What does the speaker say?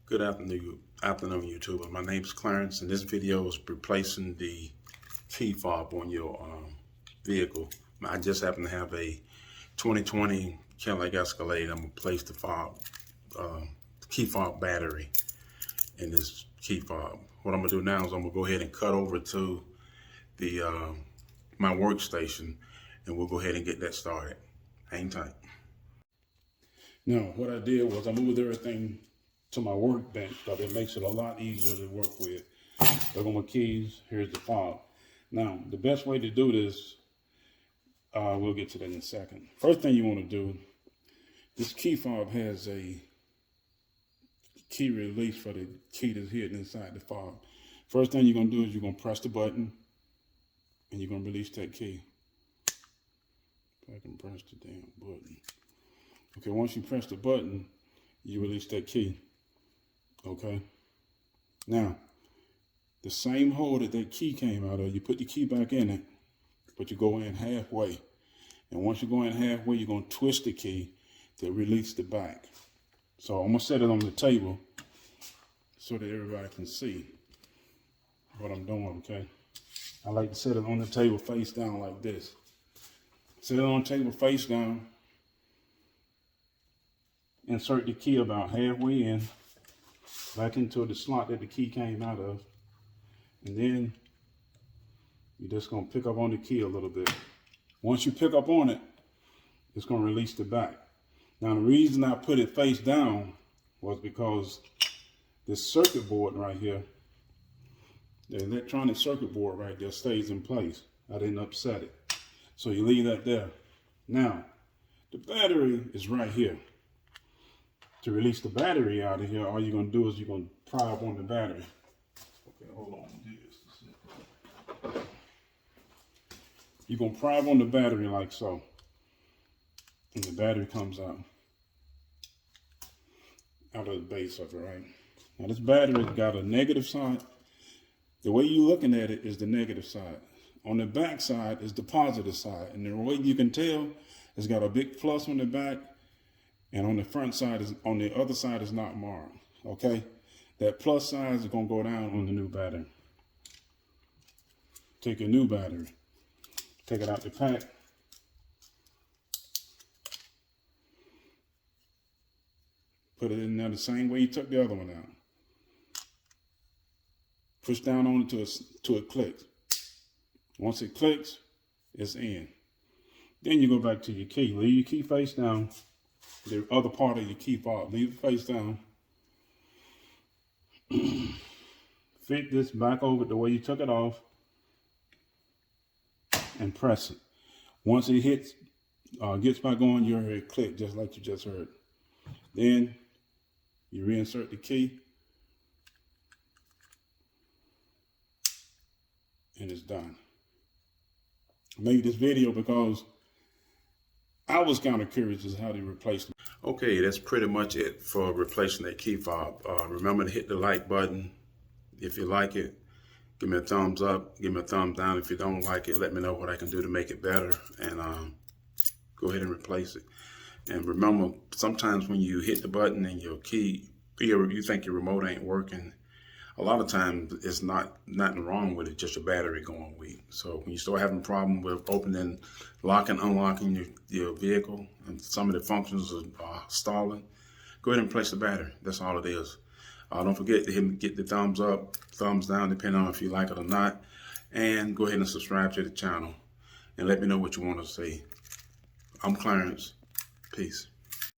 Good afternoon, YouTube. My name is Clarence, and this video is replacing the key fob on your vehicle. I just happen to have a 2020 Cadillac Escalade. I'm gonna place the key fob battery in this key fob. What I'm gonna do now is I'm gonna go ahead and cut over to the my workstation, and we'll go ahead and get that started. Hang tight. Now, what I did was I moved everything to my workbench because it makes it a lot easier to work with. There go my keys. Here's the fob. Now, the best way to do this, we'll get to that in a second. First thing you want to do, this key fob has a key release for the key that's hidden inside the fob. First thing you're going to do is you're going to press the button and you're going to release that key. If I can press the damn button. Okay, once you press the button, you release that key. Okay. Now, the same hole that key came out of, you put the key back in it, but you go in halfway. And once you go in halfway, you're going to twist the key to release the back. So I'm going to set it on the table so that everybody can see what I'm doing, okay? I like to set it on the table face down like this. Set it on the table face down. Insert the key about halfway in, back into the slot that the key came out of. And then you're just going to pick up on the key a little bit. Once you pick up on it, it's going to release the back. Now, the reason I put it face down was because this circuit board right here, the electronic circuit board right there, stays in place. I didn't upset it. So you leave that there. Now, the battery is right here. To release the battery out of here, all you're going to do is you're going to pry up on the battery. Okay, hold on. You're going to pry up on the battery like so. And the battery comes out of the base of it, right? Now this battery got a negative side. The way you're looking at it is the negative side. On the back side is the positive side. And the way you can tell, it's got a big plus on the back. And on the front side, on the other side is not marked, okay? That plus side is gonna go down on the new battery. Take a new battery, take it out the pack. Put it in there the same way you took the other one out. Push down on it till it clicks. Once it clicks, it's in. Then you go back to your key. Leave your key face down. The other part of your key fob, leave it face down. Fit this back over the way you took it off and press it. Once it hits, gets back on, you'll hear it click just like you just heard. Then you reinsert the key and it's done. I made this video because I was kind of curious as to how they replaced them. Okay, that's pretty much it for replacing that key fob. Remember to hit the like button. If you like it, give me a thumbs up. Give me a thumbs down. If you don't like it, let me know what I can do to make it better. And go ahead and replace it. And remember, sometimes when you hit the button and your key, you think your remote ain't working, a lot of times it's nothing wrong with it, just your battery going weak. So when you start having a problem with opening, locking, unlocking your vehicle, and some of the functions are stalling, go ahead and replace the battery. That's all it is. Don't forget to get the thumbs up, thumbs down, depending on if you like it or not. And go ahead and subscribe to the channel and let me know what you want to see. I'm Clarence. Peace.